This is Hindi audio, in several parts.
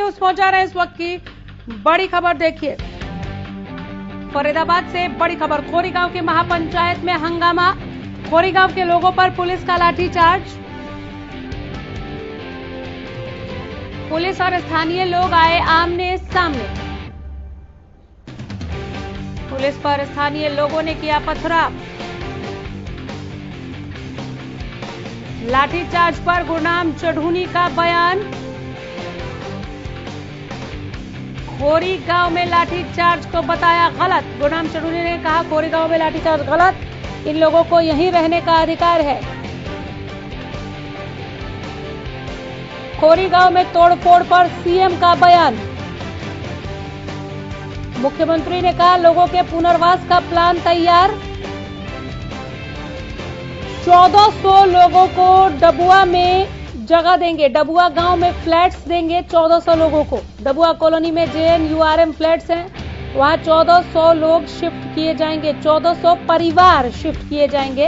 न्यूज पहुंचा रहे हैं इस वक्त की बड़ी खबर। देखिए, फरीदाबाद से बड़ी खबर। खोरी गांव की महापंचायत में हंगामा। खोरी गांव के लोगों पर पुलिस का लाठीचार्ज। पुलिस और स्थानीय लोग आए आमने सामने। पुलिस पर स्थानीय लोगों ने किया पथराव। लाठीचार्ज पर गुरनाम चढ़ूनी का बयान। खोरी गांव में लाठीचार्ज को बताया गलत। गुरनाम चढ़ूनी ने कहा खोरी गांव में लाठीचार्ज गलत, इन लोगों को यहीं रहने का अधिकार है। खोरी गांव में तोड़फोड़ पर सीएम का बयान। मुख्यमंत्री ने कहा लोगों के पुनर्वास का प्लान तैयार। 1400 लोगों को डबुआ में जगह देंगे। डबुआ गांव में फ्लैट्स देंगे 1400 लोगों को। डबुआ कॉलोनी में JNURM फ्लैट्स हैं, वहां 1400 लोग शिफ्ट किए जाएंगे। 1400 परिवार शिफ्ट किए जाएंगे।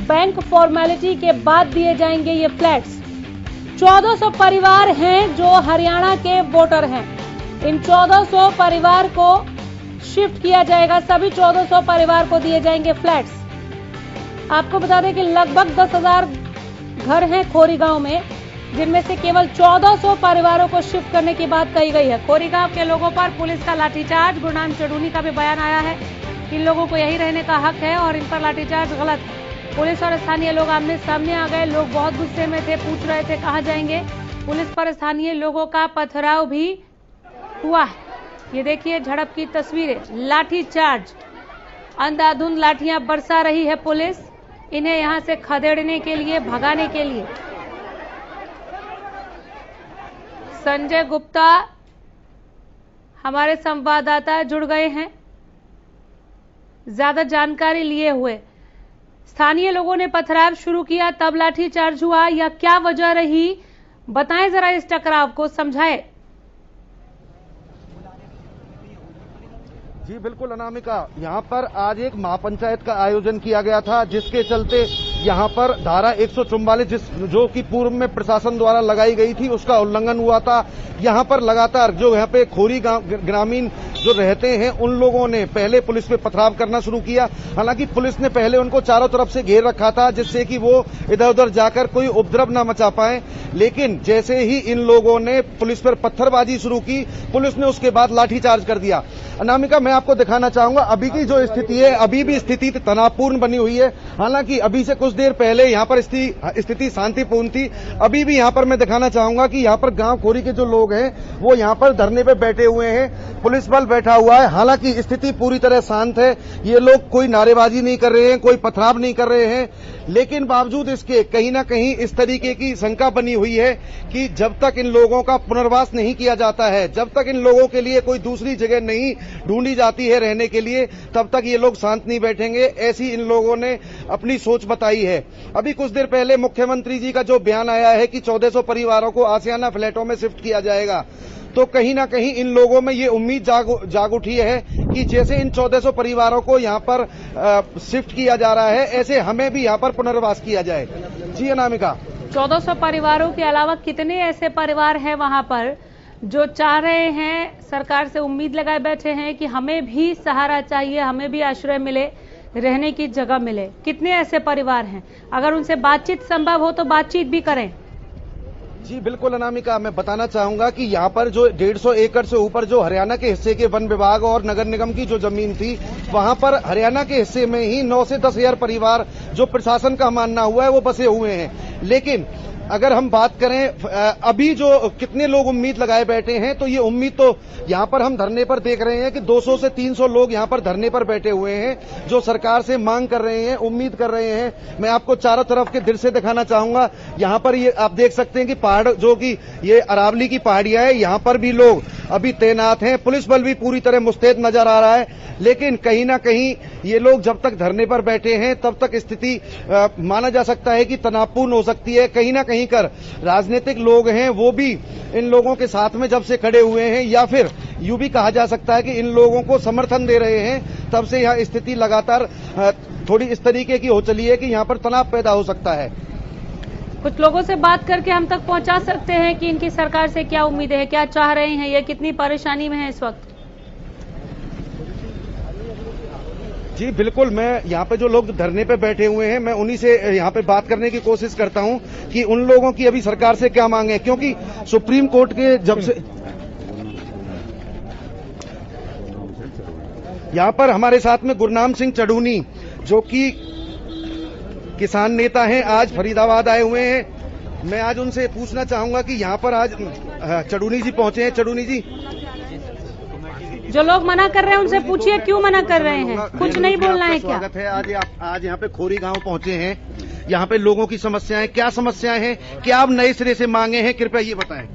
बैंक फॉर्मेलिटी के बाद दिए जाएंगे ये फ्लैट्स। 1400 परिवार हैं जो हरियाणा के वोटर हैं। इन 1400 परिवार को शिफ्ट किया जाएगा। सभी 1400 परिवार को दिए जाएंगे फ्लैट्स। आपको बता दें कि लगभग 10,000 घर हैं खोरी गांव में, जिनमें से केवल 1400 परिवारों को शिफ्ट करने की बात कही गई है। खोरी गांव के लोगों पर पुलिस का लाठीचार्ज। गुरनाम चढ़ूनी का भी बयान आया है। इन लोगों को यही रहने का हक है और इन पर लाठीचार्ज गलत है। पुलिस और स्थानीय लोग आमने सामने आ गए। लोग बहुत गुस्से में थे, पूछ रहे थे कहां जाएंगे। पुलिस पर स्थानीय लोगों का पथराव भी हुआ है। ये देखिए झड़प की तस्वीरें। लाठीचार्ज, अंधाधुंध लाठियां बरसा रही है पुलिस इन्हें यहां से खदेड़ने के लिए, भगाने के लिए। संजय गुप्ता हमारे संवाददाता जुड़ गए हैं ज्यादा जानकारी लिए हुए। स्थानीय लोगों ने पथराव शुरू किया तब लाठीचार्ज हुआ, या क्या वजह रही, बताएं जरा इस टकराव को, समझाएं। जी बिल्कुल अनामिका, यहाँ पर आज एक महापंचायत का आयोजन किया गया था, जिसके चलते यहाँ पर धारा 144 जो कि पूर्व में प्रशासन द्वारा लगाई गई थी उसका उल्लंघन हुआ था। यहाँ पर लगातार जो यहाँ पे खोरी ग्रामीण जो रहते हैं उन लोगों ने पहले पुलिस पे पथराव करना शुरू किया। हालांकि पुलिस ने पहले उनको चारों तरफ से घेर रखा था जिससे कि वो इधर उधर जाकर कोई उपद्रव न मचा पाए, लेकिन जैसे ही इन लोगों ने पुलिस पर पत्थरबाजी शुरू की, पुलिस ने उसके बाद लाठीचार्ज कर दिया। अनामिका, मैं आपको दिखाना चाहूंगा अभी की जो स्थिति है, अभी भी स्थिति तनावपूर्ण बनी हुई है। हालांकि अभी से कुछ देर पहले यहाँ पर स्थिति शांतिपूर्ण थी। अभी भी यहाँ पर मैं दिखाना चाहूंगा कि यहाँ पर गांव खोरी के जो लोग हैं वो यहाँ पर धरने पे बैठे हुए हैं, पुलिस बल बैठा हुआ है। हालांकि स्थिति पूरी तरह शांत है। ये लोग कोई नारेबाजी नहीं कर रहे हैं, कोई पथराव नहीं कर रहे हैं, लेकिन बावजूद इसके कहीं ना कहीं इस तरीके की शंका बनी हुई है कि जब तक इन लोगों का पुनर्वास नहीं किया जाता है, जब तक इन लोगों के लिए कोई दूसरी जगह नहीं ढूंढी जाती है रहने के लिए, तब तक ये लोग शांत नहीं बैठेंगे। ऐसी इन लोगों ने अपनी सोच बताई है। अभी कुछ देर पहले मुख्यमंत्री जी का जो बयान आया है कि 1400 परिवारों को आशियाना फ्लैटों में शिफ्ट किया जाएगा, तो कहीं ना कहीं इन लोगों में ये उम्मीद जाग उठी है कि जैसे इन 1400 परिवारों को यहाँ पर शिफ्ट किया जा रहा है, ऐसे हमें भी यहाँ पर पुनर्वास किया जाए। जी अनामिका, 1400 परिवारों के अलावा कितने ऐसे परिवार हैं वहां पर जो चाह रहे हैं, सरकार से उम्मीद लगाए बैठे हैं कि हमें भी सहारा चाहिए, हमें भी आश्रय मिले, रहने की जगह मिले? कितने ऐसे परिवार हैं? अगर उनसे बातचीत संभव हो तो बातचीत भी करें। जी बिल्कुल अनामिका, मैं बताना चाहूंगा कि यहाँ पर जो 150 एकड़ से ऊपर जो हरियाणा के हिस्से के वन विभाग और नगर निगम की जो जमीन थी, वहां पर हरियाणा के हिस्से में ही 9 से 10 हजार परिवार जो प्रशासन का मानना हुआ है वो बसे हुए हैं। लेकिन अगर हम बात करें अभी जो कितने लोग उम्मीद लगाए बैठे हैं, तो ये उम्मीद तो यहाँ पर हम धरने पर देख रहे हैं कि 200 से 300 लोग यहाँ पर धरने पर बैठे हुए हैं जो सरकार से मांग कर रहे हैं, उम्मीद कर रहे हैं। मैं आपको चारों तरफ के दृश्य दिखाना चाहूंगा। यहाँ पर ये आप देख सकते हैं कि पहाड़ जो कि ये अरावली की पहाड़ियां है, यहाँ पर भी लोग अभी तैनात हैं। पुलिस बल भी पूरी तरह मुस्तैद नजर आ रहा है, लेकिन कहीं ना कहीं ये लोग जब तक धरने पर बैठे हैं तब तक स्थिति माना जा सकता है कि तनावपूर्ण हो सकती है। कहीं ना कहीं कर राजनीतिक लोग हैं वो भी इन लोगों के साथ में जब से खड़े हुए हैं, या फिर यूं भी कहा जा सकता है कि इन लोगों को समर्थन दे रहे हैं, तब से यह स्थिति लगातार थोड़ी इस तरीके की हो चली है कि यहाँ पर तनाव पैदा हो सकता है। कुछ लोगों से बात करके हम तक पहुंचा सकते हैं कि इनकी सरकार से क्या उम्मीदें हैं, क्या चाह रहे हैं, ये कितनी परेशानी में है इस वक्त? जी बिल्कुल, मैं यहाँ पे जो लोग धरने पे बैठे हुए हैं मैं उन्हीं से यहाँ पे बात करने की कोशिश करता हूँ कि उन लोगों की अभी सरकार से क्या मांग है, क्योंकि सुप्रीम कोर्ट के जब से यहाँ पर हमारे साथ में गुरनाम सिंह चढ़ूनी जो कि किसान नेता हैं, आज फरीदाबाद आए हुए हैं। मैं आज उनसे पूछना चाहूंगा कि यहाँ पर आज चढ़ूनी जी पहुंचे हैं। चढ़ूनी जी, जो लोग मना कर रहे हैं उनसे पूछिए क्यों मना कर रहे हैं, कुछ नहीं बोलना है क्या? स्वागत है। आज यहाँ पे खोरी गांव पहुंचे हैं। यहाँ पे लोगों की समस्याएं, क्या समस्याएं हैं, क्या आप नए सिरे से मांगे हैं, कृपया ये बताएं।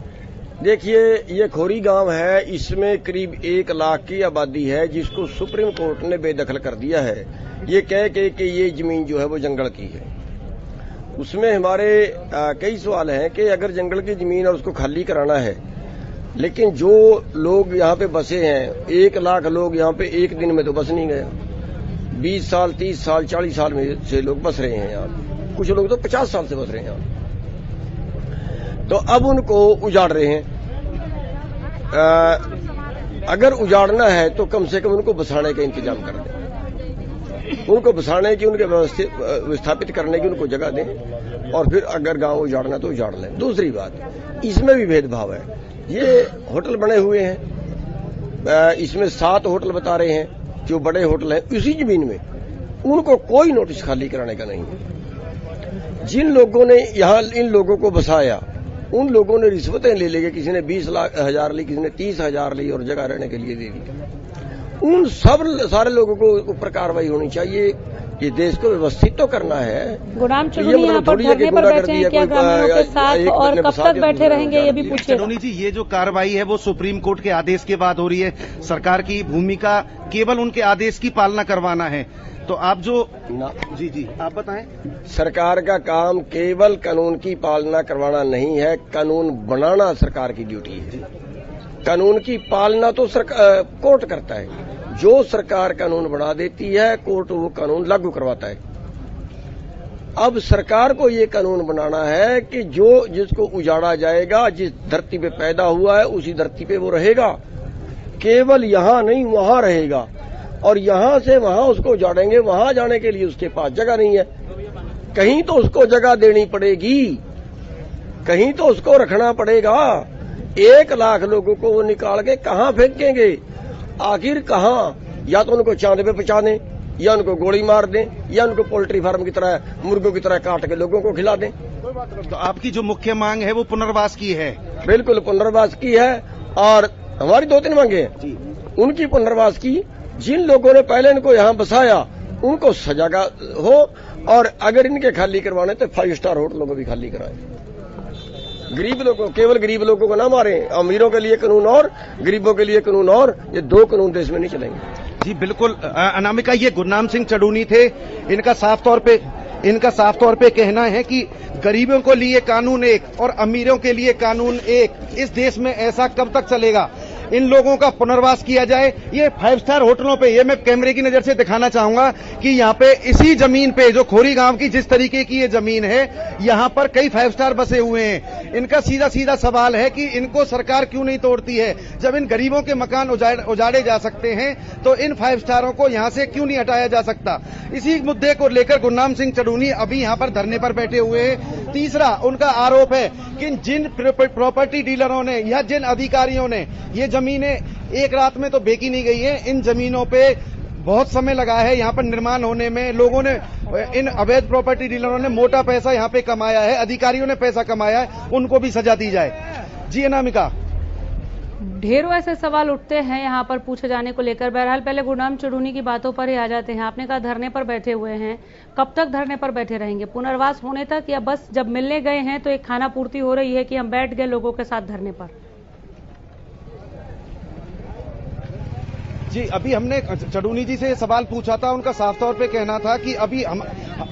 देखिए, ये खोरी गांव है, इसमें करीब 1 लाख की आबादी है जिसको सुप्रीम कोर्ट ने बेदखल कर दिया है, ये कह के कि ये जमीन जो है वो जंगल की है। उसमें हमारे कई सवाल हैं कि अगर जंगल की जमीन है उसको खाली कराना है, लेकिन जो लोग यहाँ पे बसे हैं 1 लाख लोग यहाँ पे एक दिन में तो बस नहीं गया। 20 साल 30 साल 40 साल में से लोग बस रहे हैं यहाँ, कुछ लोग तो 50 साल से बस रहे हैं यहाँ। तो अब उनको उजाड़ रहे हैं। अगर उजाड़ना है तो कम से कम उनको बसाने का इंतजाम कर दें, उनको बसाने की, उनके विस्थापित करने की उनको जगह दें, और फिर अगर गांव उजाड़ना तो उजाड़ लें। दूसरी बात, इसमें भी भेदभाव है। ये होटल बने हुए हैं, इसमें 7 होटल बता रहे हैं जो बड़े होटल हैं इसी जमीन में, उनको कोई नोटिस खाली कराने का नहीं है। जिन लोगों ने यहाँ इन लोगों को बसाया उन लोगों ने रिश्वतें ले ली, किसी ने 20,000 ली, किसी ने 30,000 ली और जगह रहने के लिए दे दी। उन सब सारे लोगों को ऊपर कार्रवाई होनी चाहिए। ये देश को व्यवस्थित तो करना है। गुलाम चढ़ूनी यहाँ पर धरने पर बैठे हैं, क्या ग्रामीणों के साथ और कब तक बैठे रहेंगे ये भी पूछिए। चढ़ूनी जी, ये जो कार्रवाई है वो सुप्रीम कोर्ट के आदेश के बाद हो रही है। सरकार की भूमिका केवल उनके आदेश की पालना करवाना है, तो आप जो जी आप बताएं। सरकार का काम केवल कानून की पालना करवाना नहीं है, कानून बनाना सरकार की ड्यूटी है। कानून की पालना तो कोर्ट करता है। जो सरकार कानून बना देती है कोर्ट वो कानून लागू करवाता है। अब सरकार को ये कानून बनाना है कि जो जिसको उजाड़ा जाएगा, जिस धरती पे पैदा हुआ है उसी धरती पे वो रहेगा, केवल यहाँ नहीं वहाँ रहेगा, और यहाँ से वहाँ उसको उजाड़ेंगे, वहाँ जाने के लिए उसके पास जगह नहीं है। कहीं तो उसको जगह देनी पड़ेगी, कहीं तो उसको रखना पड़ेगा। 1 लाख लोगों को वो निकाल के कहाँ फेंकेंगे, आखिर कहाँ? या तो उनको चांद पे पहुंचा दें, या उनको गोली मार दें, या उनको पोल्ट्री फार्म की तरह मुर्गों की तरह काट के लोगों को खिला दें। तो आपकी जो मुख्य मांग है वो पुनर्वास की है? बिल्कुल पुनर्वास की है, और हमारी 2-3 मांगे हैं। उनकी पुनर्वास की, जिन लोगों ने पहले इनको यहाँ बसाया उनको सजा का हो, और अगर इनके खाली करवाने तो 5 स्टार होटलों को भी खाली कराएं। गरीब लोगों, केवल गरीब लोगों को ना मारें। अमीरों के लिए कानून और गरीबों के लिए कानून और, ये 2 कानून देश में नहीं चलेंगे। जी बिल्कुल। अनामिका, ये गुरनाम सिंह चढ़ूनी थे। इनका साफ तौर पे कहना है कि गरीबों के लिए कानून एक और अमीरों के लिए कानून एक। इस देश में ऐसा कब तक चलेगा? इन लोगों का पुनर्वास किया जाए। ये 5 स्टार होटलों पे, ये मैं कैमरे की नजर से दिखाना चाहूंगा कि यहाँ पे इसी जमीन पे, जो खोरी गांव की जिस तरीके की ये जमीन है, यहाँ पर कई 5 स्टार बसे हुए हैं। इनका सीधा सीधा सवाल है कि इनको सरकार क्यों नहीं तोड़ती है? जब इन गरीबों के मकान उजाड़े जा सकते हैं तो इन 5 स्टारों को यहाँ से क्यों नहीं हटाया जा सकता? इसी मुद्दे को लेकर गुरनाम सिंह चढ़ूनी अभी यहाँ पर धरने पर बैठे हुए हैं। तीसरा उनका आरोप है कि जिन प्रॉपर्टी डीलरों ने या जिन अधिकारियों ने ये जमीनें एक रात में तो बेची नहीं गई है, इन जमीनों पे बहुत समय लगा है यहाँ पर निर्माण होने में। लोगों ने, इन अवैध प्रॉपर्टी डीलरों ने मोटा पैसा यहाँ पे कमाया है, अधिकारियों ने पैसा कमाया है, उनको भी सजा दी जाए। जी अनामिका, ढेरों ऐसे सवाल उठते हैं यहाँ पर पूछे जाने को लेकर। बहरहाल पहले गुरनाम चढ़ूनी की बातों पर ही आ जाते हैं। आपने कहा धरने पर बैठे हुए हैं, कब तक धरने पर बैठे रहेंगे? पुनर्वास होने तक, या बस जब मिलने गए हैं तो एक खाना पूर्ति हो रही है कि हम बैठ गए लोगों के साथ धरने पर? जी अभी हमने चढ़ूनी जी से सवाल पूछा था, उनका साफ तौर पे कहना था कि अभी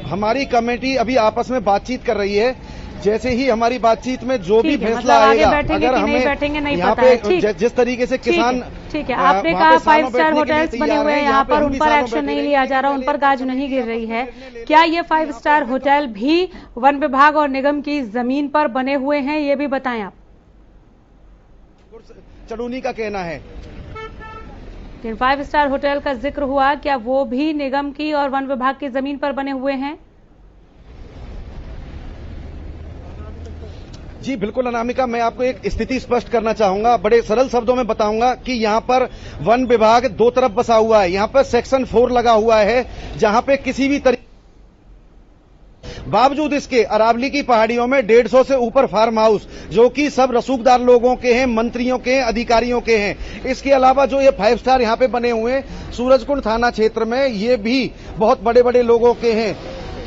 हमारी कमेटी अभी आपस में बातचीत कर रही है। जैसे ही हमारी बातचीत में जो भी फैसला आएगा, अगर हमें यहाँ पे जिस तरीके से किसान, ठीक है, आपने कहा 5 स्टार होटल्स बने हुए हैं यहाँ पर, उन पर एक्शन नहीं लिया जा रहा, उन पर गाज नहीं गिर रही है। क्या ये 5 स्टार होटल भी वन विभाग और निगम की जमीन पर बने हुए हैं, ये भी बताएं आप। चड़ूनी का कहना है 5 स्टार होटल का जिक्र हुआ, क्या वो भी निगम की और वन विभाग की जमीन पर बने हुए हैं? जी बिल्कुल अनामिका, मैं आपको एक स्थिति स्पष्ट करना चाहूंगा, बड़े सरल शब्दों में बताऊंगा कि यहाँ पर वन विभाग दो तरफ बसा हुआ है। यहाँ पर सेक्शन 4 लगा हुआ है, जहाँ पे किसी भी तरीके बावजूद इसके अरावली की पहाड़ियों में 150 से ऊपर फार्म हाउस, जो कि सब रसूखदार लोगों के हैं, मंत्रियों के हैं, अधिकारियों के हैं। इसके अलावा जो ये 5 स्टार यहाँ पे बने हुए हैं सूरजकुंड थाना क्षेत्र में, ये भी बहुत बड़े बड़े लोगों के हैं।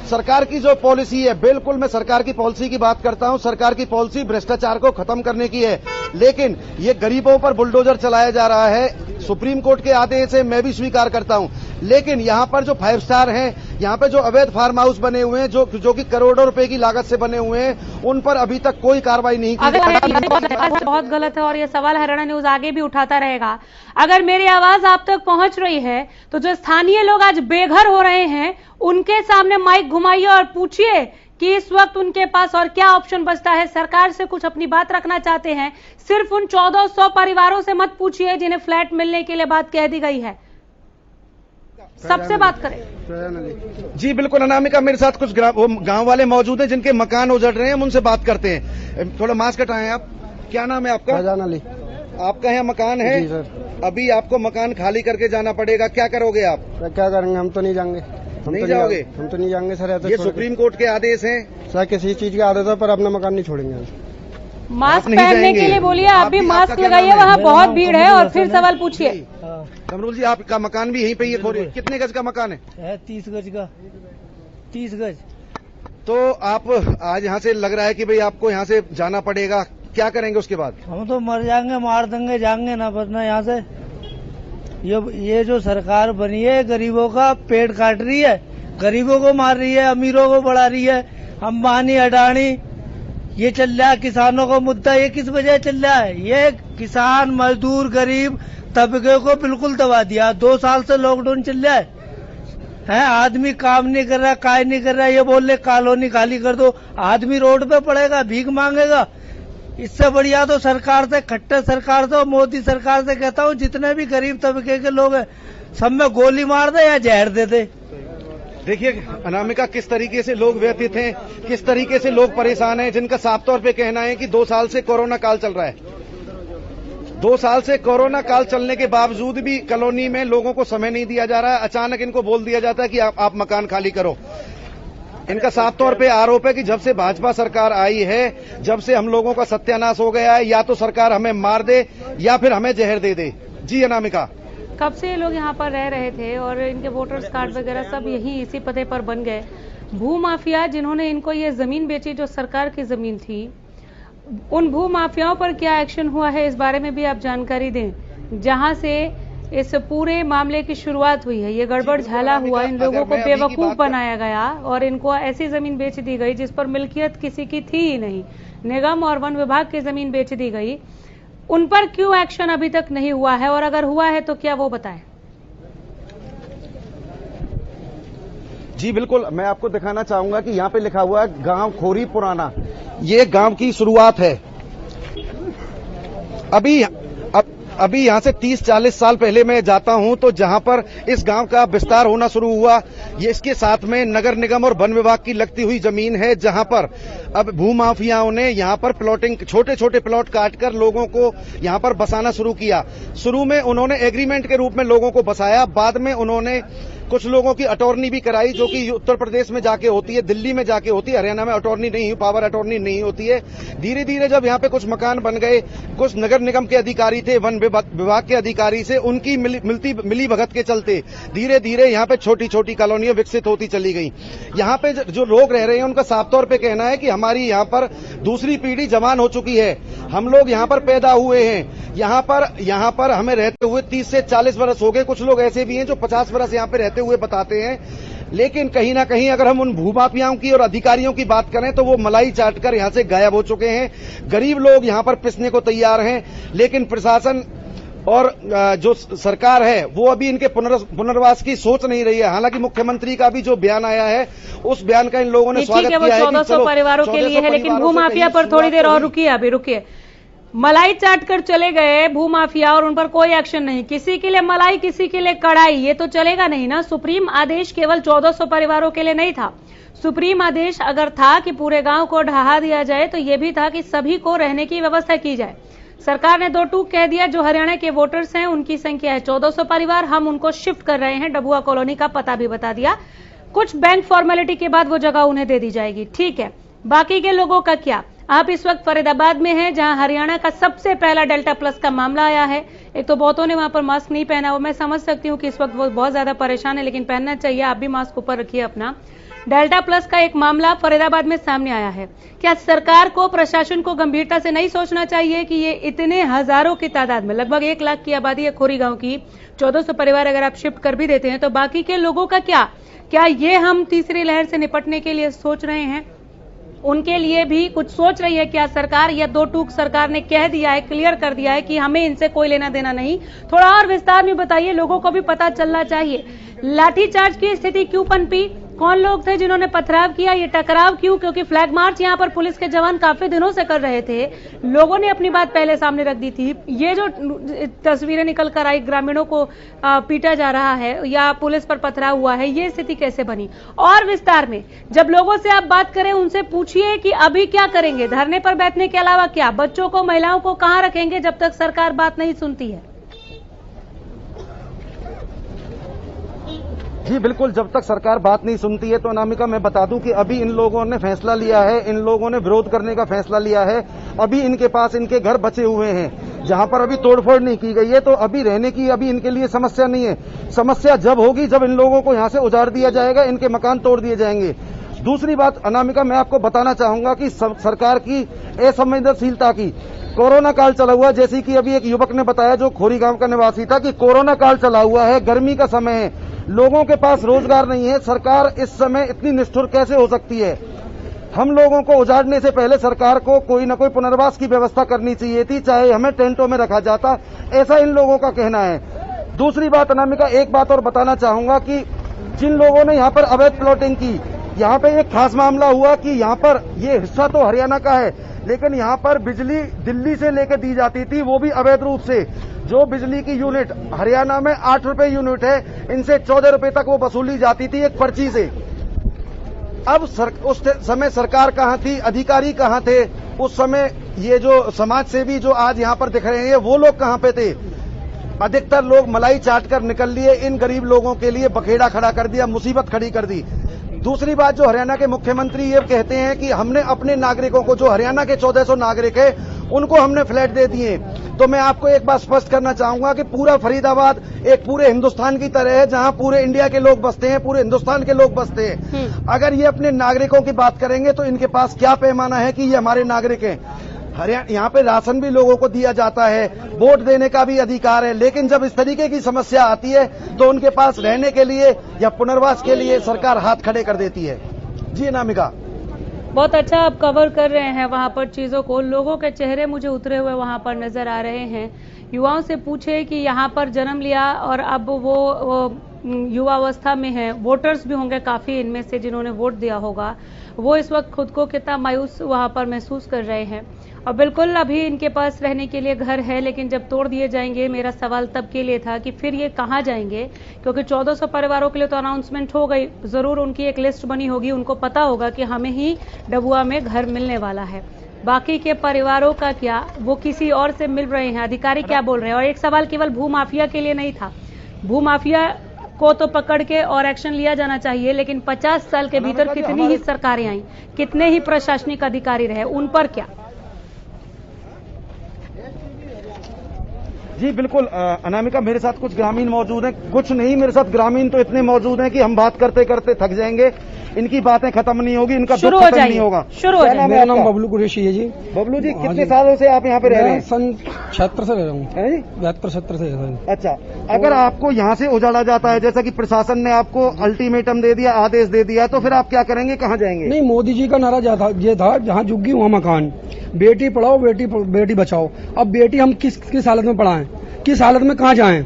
सरकार की जो पॉलिसी है, बिल्कुल मैं सरकार की पॉलिसी की बात करता हूं, सरकार की पॉलिसी भ्रष्टाचार को खत्म करने की है, लेकिन ये गरीबों पर बुलडोजर चलाया जा रहा है। सुप्रीम कोर्ट के आदेश है, मैं भी स्वीकार करता हूं, लेकिन यहाँ पर जो 5 स्टार हैं, यहाँ पे जो अवैध फार्म हाउस बने हुए हैं, जो कि करोड़ों रुपए की लागत से बने हुए हैं, उन पर अभी तक कोई कार्रवाई नहीं की। बहुत गलत है और ये सवाल हरियाणा न्यूज आगे भी उठाता रहेगा। अगर मेरी आवाज आप तक पहुंच रही है तो जो स्थानीय लोग आज बेघर हो रहे हैं, उनके सामने माइक घुमाइए और पूछिए कि इस वक्त उनके पास और क्या ऑप्शन बचता है। सरकार से कुछ अपनी बात रखना चाहते हैं, सिर्फ उन 1400 परिवारों से मत पूछिए जिन्हें फ्लैट मिलने के लिए बात कह दी गई है, सबसे बात करें। जी बिल्कुल अनामिका, मेरे साथ कुछ गांव वाले मौजूद हैं जिनके मकान उजड़ रहे हैं, हम उनसे बात करते हैं। थोड़ा मास्क हटाएं आप। क्या नाम है आपका? फैजान अली। आपका यहाँ मकान है? जी सर। अभी आपको मकान खाली करके जाना पड़ेगा, क्या करोगे आप? क्या करेंगे, हम तो नहीं जाएंगे। नहीं जाओगे? हम तो नहीं जाएंगे सर। ये सुप्रीम कोर्ट के आदेश हैं सर, किसी चीज के आदेश है, पर अपना मकान नहीं छोड़ेंगे। मास्क पहनने के लिए बोलिए, आप भी मास्क लगाइए, वहाँ बहुत भीड़ है, और फिर सवाल पूछिए। कमरुल जी, आपका मकान भी यहीं पे ही है? कितने गज का मकान है? 30 गज का। 30 गज। तो आप आज यहाँ से लग रहा है कि भाई आपको यहाँ से जाना पड़ेगा, क्या करेंगे उसके बाद? हम तो मर जाएंगे, मार देंगे, जाएंगे ना बचना यहाँ से। ये जो सरकार बनी है, गरीबों का पेट काट रही है, गरीबों को मार रही है, अमीरों को बढ़ा रही है। अंबानी अडानी ये चल रहा है, किसानों का मुद्दा ये किस वजह चल रहा है? ये किसान मजदूर गरीब तबके को बिल्कुल दबा दिया। 2 साल से लॉकडाउन चल रहा है, आदमी काम नहीं कर रहा, काय नहीं कर रहा। ये बोल रहे कॉलोनी खाली कर दो, आदमी रोड पे पड़ेगा, भीख मांगेगा। इससे बढ़िया तो सरकार से, खट्टर सरकार से और मोदी सरकार से कहता हूँ, जितने भी गरीब तबके के लोग हैं सब में गोली मार दे या जहर दे दे। देखिए अनामिका, किस तरीके से लोग व्यथित हैं, किस तरीके से लोग परेशान हैं, जिनका साफ तौर पे कहना है कि 2 साल से कोरोना काल चल रहा है। 2 साल से कोरोना काल चलने के बावजूद भी कॉलोनी में लोगों को समय नहीं दिया जा रहा है। अचानक इनको बोल दिया जाता है कि आप मकान खाली करो। इनका साफ तौर पे आरोप है कि जब से भाजपा सरकार आई है, जब से हम लोगों का सत्यानाश हो गया है, या तो सरकार हमें मार दे या फिर हमें जहर दे दे। जी अनामिका, कब से ये लोग यहाँ पर रह रहे थे और इनके वोटर्स कार्ड वगैरह सब यही इसी पते पर बन गए। भूमाफिया जिन्होंने इनको ये जमीन बेची जो सरकार की जमीन थी, उन भूमाफियाओं पर क्या एक्शन हुआ है, इस बारे में भी आप जानकारी दें। जहां से इस पूरे मामले की शुरुआत हुई है, ये गड़बड़ झाला हुआ, इन लोगों को बेवकूफ बनाया गया और इनको ऐसी जमीन बेच दी गई जिस पर मिल्कियत किसी की थी ही नहीं, निगम और वन विभाग की जमीन बेच दी गई। उन पर क्यों एक्शन अभी तक नहीं हुआ है, और अगर हुआ है तो क्या, वो बताएं। जी बिल्कुल, मैं आपको दिखाना चाहूंगा कि यहाँ पे लिखा हुआ है गांव खोरी पुराना। ये गांव की शुरुआत है। अभी यहाँ से 30-40 साल पहले मैं जाता हूँ तो जहाँ पर इस गांव का विस्तार होना शुरू हुआ, ये इसके साथ में नगर निगम और वन विभाग की लगती हुई जमीन है, जहाँ पर अब भूमाफियाओं ने यहाँ पर प्लॉटिंग, छोटे छोटे प्लॉट काटकर लोगों को यहाँ पर बसाना शुरू किया। शुरू में उन्होंने एग्रीमेंट के रूप में लोगों को बसाया, बाद में उन्होंने कुछ लोगों की अटॉर्नी भी कराई, जो कि उत्तर प्रदेश में जाके होती है, दिल्ली में जाके होती है, हरियाणा में अटॉर्नी नहीं, पावर अटॉर्नी नहीं होती है। धीरे धीरे जब यहाँ पे कुछ मकान बन गए, कुछ नगर निगम के अधिकारी थे, वन विभाग के अधिकारी से उनकी मिली भगत के चलते धीरे धीरे यहाँ पे छोटी छोटी कॉलोनियां विकसित होती चली गई। यहाँ पे जो लोग रह रहे हैं उनका साफ तौर पे कहना है कि हमारी यहाँ पर दूसरी पीढ़ी जवान हो चुकी है, हम लोग यहाँ पर पैदा हुए हैं, यहाँ पर हमें रहते हुए 30 से 40 वर्ष हो गए। कुछ लोग ऐसे भी हैं जो 50 वर्ष यहाँ पे रहते हुए बताते हैं। लेकिन कहीं ना कहीं अगर हम उन भूमाफियाओं की और अधिकारियों की बात करें तो वो मलाई चाटकर यहां से गायब हो चुके हैं। गरीब लोग यहां पर पिसने को तैयार हैं, लेकिन प्रशासन और जो सरकार है वो अभी इनके पुनर्वास की सोच नहीं रही है। हालांकि मुख्यमंत्री का भी जो बयान आया है उस बयान का इन लोगों ने स्वागत किया है। 1400 परिवारों के लिए है, लेकिन भूमाफिया पर थोड़ी देर और रुकिए। मलाई चाट कर चले गए भूमाफिया और उन पर कोई एक्शन नहीं। किसी के लिए मलाई, किसी के लिए कड़ाई, ये तो चलेगा नहीं ना। सुप्रीम आदेश केवल 1400 परिवारों के लिए नहीं था। सुप्रीम आदेश अगर था कि पूरे गांव को ढहा दिया जाए तो ये भी था कि सभी को रहने की व्यवस्था की जाए। सरकार ने दो टूक कह दिया। जो हरियाणा के वोटर्स हैं उनकी संख्या है 1400 परिवार, हम उनको शिफ्ट कर रहे हैं। डबुआ कॉलोनी का पता भी बता दिया। कुछ बैंक फॉर्मेलिटी के बाद वो जगह उन्हें दे दी जाएगी, ठीक है। बाकी के लोगों का क्या? आप इस वक्त फरीदाबाद में हैं, जहां हरियाणा का सबसे पहला डेल्टा प्लस का मामला आया है। एक तो बहुतों ने वहां पर मास्क नहीं पहना, वो मैं समझ सकती हूं कि इस वक्त वो बहुत ज्यादा परेशान है, लेकिन पहनना चाहिए। आप भी मास्क ऊपर रखिए अपना। डेल्टा प्लस का एक मामला फरीदाबाद में सामने आया है। क्या सरकार को, प्रशासन को गंभीरता से नहीं सोचना चाहिए कि ये इतने हजारों की तादाद में, लगभग 1 लाख की आबादी है खोरी गांव की, 1400 परिवार अगर आप शिफ्ट कर भी देते हैं तो बाकी के लोगों का क्या ये हम तीसरी लहर से निपटने के लिए सोच रहे हैं? उनके लिए भी कुछ सोच रही है क्या सरकार? या दो टूक सरकार ने कह दिया है, क्लियर कर दिया है कि हमें इनसे कोई लेना देना नहीं? थोड़ा और विस्तार में बताइए, लोगों को भी पता चलना चाहिए। लाठीचार्ज की स्थिति क्यों पनपी? कौन लोग थे जिन्होंने पथराव किया? ये टकराव क्यों? क्योंकि फ्लैग मार्च यहां पर पुलिस के जवान काफी दिनों से कर रहे थे। लोगों ने अपनी बात पहले सामने रख दी थी। ये जो तस्वीरें निकल कर आई, ग्रामीणों को पीटा जा रहा है या पुलिस पर पथराव हुआ है, ये स्थिति कैसे बनी? और विस्तार में जब लोगों से आप बात करें, उनसे पूछिए कि अभी क्या करेंगे। धरने पर बैठने के अलावा क्या? बच्चों को, महिलाओं को कहां रखेंगे जब तक सरकार बात नहीं सुनती है? जी बिल्कुल, जब तक सरकार बात नहीं सुनती है। तो अनामिका, मैं बता दूं कि अभी इन लोगों ने फैसला लिया है, इन लोगों ने विरोध करने का फैसला लिया है। अभी इनके पास इनके घर बचे हुए हैं जहां पर अभी तोड़फोड़ नहीं की गई है, तो अभी रहने की अभी इनके लिए समस्या नहीं है। समस्या जब होगी जब इन लोगों को यहां से उजाड़ दिया जाएगा, इनके मकान तोड़ दिए जाएंगे। दूसरी बात अनामिका, मैं आपको बताना चाहूंगा कि सरकार की असंवेदनशीलता की, कोरोना काल चला हुआ, जैसे कि अभी एक युवक ने बताया जो खोरी गांव का निवासी था, कि कोरोना काल चला हुआ है, गर्मी का समय है, लोगों के पास रोजगार नहीं है। सरकार इस समय इतनी निष्ठुर कैसे हो सकती है? हम लोगों को उजाड़ने से पहले सरकार को कोई न कोई पुनर्वास की व्यवस्था करनी चाहिए थी, चाहे हमें टेंटों में रखा जाता, ऐसा इन लोगों का कहना है। दूसरी बात अनामिका, एक बात और बताना चाहूंगा कि जिन लोगों ने यहाँ पर अवैध प्लॉटिंग की, यहाँ पे एक खास मामला हुआ कि यहाँ पर ये हिस्सा तो हरियाणा का है, लेकिन यहाँ पर बिजली दिल्ली से लेकर दी जाती थी, वो भी अवैध रूप से। जो बिजली की यूनिट हरियाणा में 8 रुपए यूनिट है, इनसे 14 रुपए तक वो वसूली जाती थी एक पर्ची से। अब उस समय सरकार कहाँ थी, अधिकारी कहाँ थे? उस समय ये जो समाज सेवी जो आज यहाँ पर दिख रहे हैं, वो लोग कहाँ पे थे? अधिकतर लोग मलाई चाट कर निकल लिए। इन गरीब लोगों के लिए बखेड़ा खड़ा कर दिया, मुसीबत खड़ी कर दी। दूसरी बात, जो हरियाणा के मुख्यमंत्री ये कहते हैं कि हमने अपने नागरिकों को, जो हरियाणा के 1400 नागरिक है, उनको हमने फ्लैट दे दिए। तो मैं आपको एक बात स्पष्ट करना चाहूंगा कि पूरा फरीदाबाद एक पूरे हिंदुस्तान की तरह है, जहां पूरे इंडिया के लोग बसते हैं, पूरे हिंदुस्तान के लोग बसते हैं। अगर ये अपने नागरिकों की बात करेंगे तो इनके पास क्या पैमाना है कि ये हमारे नागरिक हैं? हरियाणा, यहाँ पे राशन भी लोगों को दिया जाता है, वोट देने का भी अधिकार है, लेकिन जब इस तरीके की समस्या आती है तो उनके पास रहने के लिए या पुनर्वास के लिए सरकार हाथ खड़े कर देती है। जी अनामिका, बहुत अच्छा आप कवर कर रहे हैं वहां पर चीजों को। लोगों के चेहरे मुझे उतरे हुए वहां पर नजर आ रहे हैं। युवाओं से पूछे कि यहाँ पर जन्म लिया और अब वो युवावस्था में है, वोटर्स भी होंगे काफी इनमें से जिन्होंने वोट दिया होगा, वो इस वक्त खुद को कितना मायूस वहां पर महसूस कर रहे हैं। और बिल्कुल अभी इनके पास रहने के लिए घर है, लेकिन जब तोड़ दिए जाएंगे, मेरा सवाल तब के लिए था कि फिर ये कहाँ जाएंगे? क्योंकि 1400 परिवारों के लिए तो अनाउंसमेंट हो गई, जरूर उनकी एक लिस्ट बनी होगी, उनको पता होगा कि हमें ही डबुआ में घर मिलने वाला है। बाकी के परिवारों का क्या? वो किसी और से मिल रहे हैं, अधिकारी क्या बोल रहे हैं? और एक सवाल केवल भूमाफिया के लिए नहीं था, भूमाफिया को तो पकड़ के और एक्शन लिया जाना चाहिए, लेकिन 50 साल के भीतर कितनी ही सरकारें आई, कितने ही प्रशासनिक अधिकारी रहे, उन पर क्या? जी बिल्कुल अनामिका, मेरे साथ कुछ ग्रामीण मौजूद हैं, कुछ नहीं, मेरे साथ ग्रामीण तो इतने मौजूद हैं कि हम बात करते करते थक जाएंगे, इनकी बातें खत्म नहीं होगी, इनका दुख खत्म नहीं होगा। शुरू हो जाइए। मेरा नाम बबलू कुरैशी है जी। बबलू जी, कितने सालों से आप यहाँ पे रह रहे हैं? सन 76 से रह रहा हूँ। 72-73 से। अच्छा, अगर आपको यहाँ से उजाड़ा जाता है, जैसा कि प्रशासन ने आपको अल्टीमेटम दे दिया, आदेश दे दिया, तो फिर आप क्या करेंगे, कहाँ जाएंगे? नहीं, मोदी जी का नारा ये था जहाँ झुग्गी वहाँ मकान, बेटी पढ़ाओ बेटी बचाओ। अब बेटी हम किस हालत में पढ़ाएं, किस हालत में कहाँ जाएं?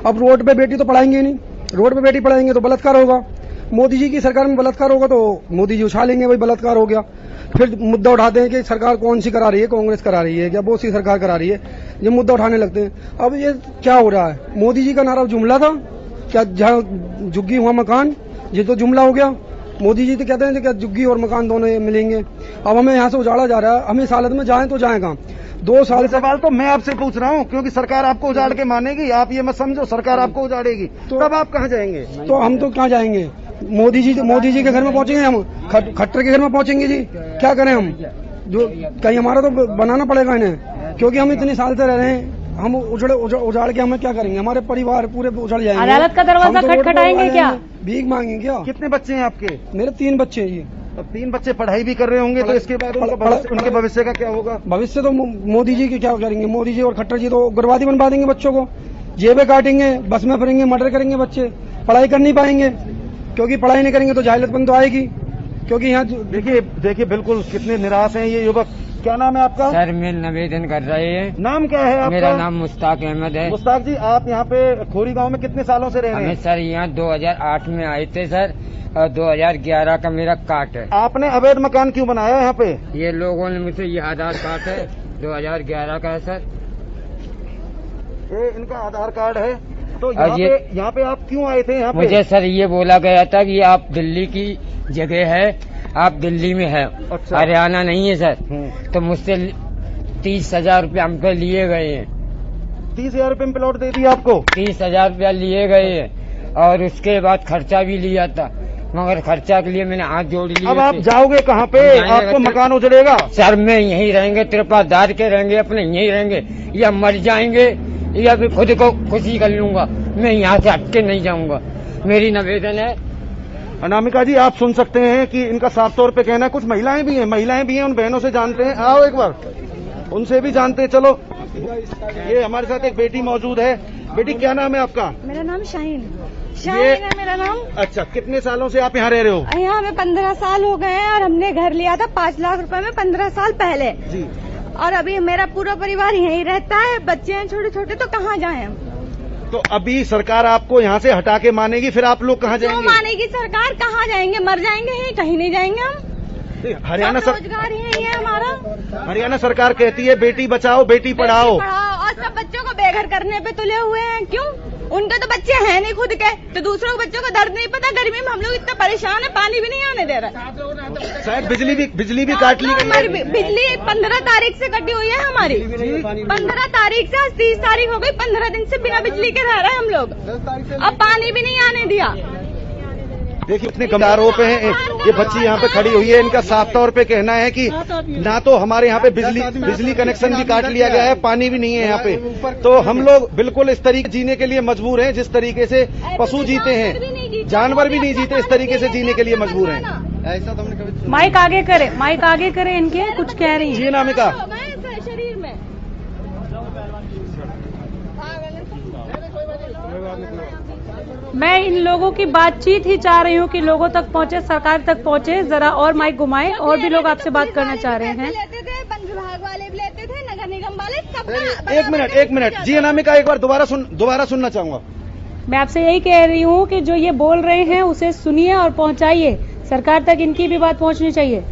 अब रोड पे बेटी तो पढ़ाएंगे नहीं, रोड पे बेटी पढ़ाएंगे तो बलात्कार होगा। मोदी जी की सरकार में बलात्कार होगा तो मोदी जी उछालेंगे भाई बलात्कार हो गया। फिर मुद्दा उठाते हैं कि सरकार कौन सी करा रही है, कांग्रेस करा रही है क्या बहुत सी सरकार करा रही है, ये मुद्दा उठाने लगते हैं। अब ये क्या हो रहा है? मोदी जी का नारा जुमला था क्या, जहाँ झुग्गी वहाँ मकान, ये तो जुमला हो गया। मोदी जी तो कहते हैं कि झुग्गी और मकान दोनों मिलेंगे। अब हमें यहाँ से उजाड़ा जा रहा है, हम इस हालत में जाएं तो जाएं कहाँ? 2 साल सवाल तो मैं आपसे पूछ रहा हूँ, क्योंकि सरकार आपको उजाड़ के मानेगी। आप ये मत समझो सरकार आपको उजाड़ेगी, तो तब आप कहाँ जाएंगे? तो हम तो कहाँ जाएंगे? मोदी जी के घर में पहुंचेंगे हम, खट्टर के घर में पहुंचेंगे जी? क्या करें हम? जो कहीं हमारा तो बनाना पड़ेगा इन्हें, क्योंकि हम इतने साल से रह रहे हैं। हम उजाड़ के हमें क्या करेंगे? हमारे परिवार पूरे उजड़ जाएंगे। अदालत का दरवाजा खटखटाएंगे क्या? भीख मांगेंगे क्या? कितने बच्चे हैं आपके? मेरे 3 बच्चे हैं जी। अब 3 बच्चे पढ़ाई भी कर रहे होंगे, तो इसके बाद उनके भविष्य का क्या होगा? भविष्य तो मोदी जी की क्या करेंगे? मोदी जी और खट्टर जी तो उग्रवादी बनवा देंगे बच्चों को, जेबें काटेंगे, बस में फिरेंगे, मर्डर करेंगे बच्चे, पढ़ाई कर नहीं पाएंगे, क्योंकि पढ़ाई नहीं करेंगे तो जाहिलतपन तो आएगी। क्योंकि यहाँ देखिए बिल्कुल कितने निराश हैं ये युवक। क्या नाम है आपका? सर मैं निवेदन कर रहे हैं। नाम क्या है आपका? मेरा नाम मुश्ताक अहमद है। मुश्ताक जी, आप यहाँ पे खोरी गांव में कितने सालों से रह रहे हैं? सर यहाँ 2008 में आए थे सर, और 2011 का मेरा कार्ड है। आपने अवैध मकान क्यों बनाया यहाँ पे? ये लोगों ने मुझसे ये आधार कार्ड है 2011 का है सर। ये इनका आधार कार्ड है। तो यहाँ पे आप क्यों आए थे यहाँ पे? मुझे सर ये बोला गया था कि आप दिल्ली की जगह है, आप दिल्ली में है, अच्छा। हरियाणा नहीं है सर। तो मुझसे 30,000 रुपये हम पे लिए गए हैं। 30,000 रुपये में प्लॉट दे दिया आपको? 30,000 रुपया लिए गए हैं, और उसके बाद खर्चा भी लिया था, मगर खर्चा के लिए मैंने हाथ जोड़ लिया। अब आप जाओगे कहाँ पे? आपको मकान उजड़ेगा। सर मैं यहीं रहेंगे, त्रिपाधार के रहेंगे, अपने यहीं रहेंगे, या मर जाएंगे या फिर खुद को खुशी कर लूंगा। मैं यहाँ से हटके नहीं जाऊंगा, मेरी निवेदन है। अनामिका जी, आप सुन सकते हैं कि इनका साफ तौर पे कहना है। कुछ महिलाएं भी हैं, उन बहनों से जानते हैं। आओ एक बार, उनसे भी जानते हैं। चलो, ये हमारे साथ एक बेटी मौजूद है। बेटी, क्या नाम है आपका? मेरा नाम शाहीन है मेरा नाम। अच्छा, कितने सालों से आप यहाँ रह रहे हो? यहाँ हमें 15 साल हो गए हैं, और हमने घर लिया था 5 लाख रुपए में 15 साल पहले जी। और अभी मेरा पूरा परिवार यहीं रहता है, बच्चे हैं छोटे छोटे, तो कहाँ जाएं हम? तो अभी सरकार आपको यहाँ से हटा के मानेगी, फिर आप लोग कहाँ क्यों जाएंगे? मानेगी सरकार? कहाँ जाएंगे? मर जाएंगे यहीं, कहीं नहीं जाएंगे हम। हरियाणा रोजगार यही है हमारा। हरियाणा सरकार कहती है बेटी बचाओ बेटी पढ़ाओ, और सब बच्चों को बेघर करने पे तुले हुए हैं। क्यों? उनके तो बच्चे हैं नहीं खुद के, तो दूसरों के बच्चों को दर्द नहीं पता। गर्मी में हम लोग इतना परेशान है, पानी भी नहीं आने दे रहा। शायद बिजली भी काट ली गई है। बिजली 15 तारीख से कटी हुई है हमारी। 15 तारीख से आज 30 तारीख हो गई, 15 दिन से बिना बिजली के रह रहे हैं हम लोग। अब पानी भी नहीं आने दिया। देखिए इतने गंभीर आरोप हैं। ये बच्ची यहाँ पे खड़ी हुई है, इनका साफ तौर पे कहना है कि ना तो हमारे यहाँ पे बिजली कनेक्शन भी काट लिया गया है, पानी भी नहीं है यहाँ पे। तो हम लोग बिल्कुल इस तरीके जीने के लिए मजबूर हैं जिस तरीके से पशु जीते हैं, जानवर भी नहीं जीते, इस तरीके से जीने के लिए मजबूर हैं। ऐसा तो हमने कभी। माइक आगे करे इनके, कुछ कह रही है। जी अनामिका, शरीर में मैं इन लोगों की बातचीत ही चाह रही हूँ कि लोगों तक पहुँचे, सरकार तक पहुँचे। जरा और माइक घुमाएं, और भी लोग आपसे बात करना चाह रहे हैं। लेते थे, वन विभाग वाले भी लेते थे, नगर निगम वाले, सब। एक मिनट जी अनामिका, एक बार दोबारा सुनना चाहूंगा। मैं आपसे यही कह रही हूँ कि जो ये बोल रहे हैं उसे सुनिए और पहुँचाइए, सरकार तक इनकी भी बात पहुँचनी चाहिए।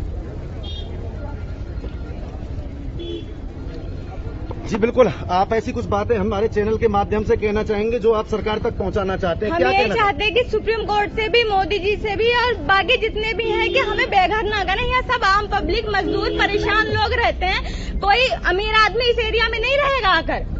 जी बिल्कुल, आप ऐसी कुछ बातें हमारे चैनल के माध्यम से कहना चाहेंगे जो आप सरकार तक पहुंचाना चाहते हैं? हम क्या यही कहना चाहते हैं कि सुप्रीम कोर्ट से भी, मोदी जी से भी, और बाकी जितने भी हैं कि हमें बेघर ना करें। यहाँ सब आम पब्लिक, मजदूर, परेशान लोग रहते हैं। कोई अमीर आदमी इस एरिया में नहीं रहेगा आकर।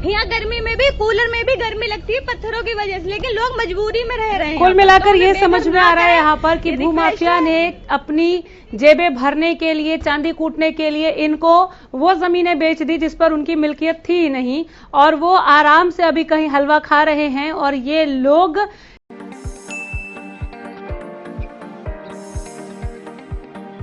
यहाँ गर्मी में भी, कूलर में भी गर्मी लगती है पत्थरों की वजह से, लेकिन लोग मजबूरी में रह रहे हैं। कुल मिलाकर ये समझ में आ रहा है यहाँ पर कि भूमाफिया ने अपनी जेबें भरने के लिए, चांदी कूटने के लिए इनको वो जमीनें बेच दी जिस पर उनकी मिल्कियत थी ही नहीं, और वो आराम से अभी कहीं हलवा खा रहे हैं। और ये लोग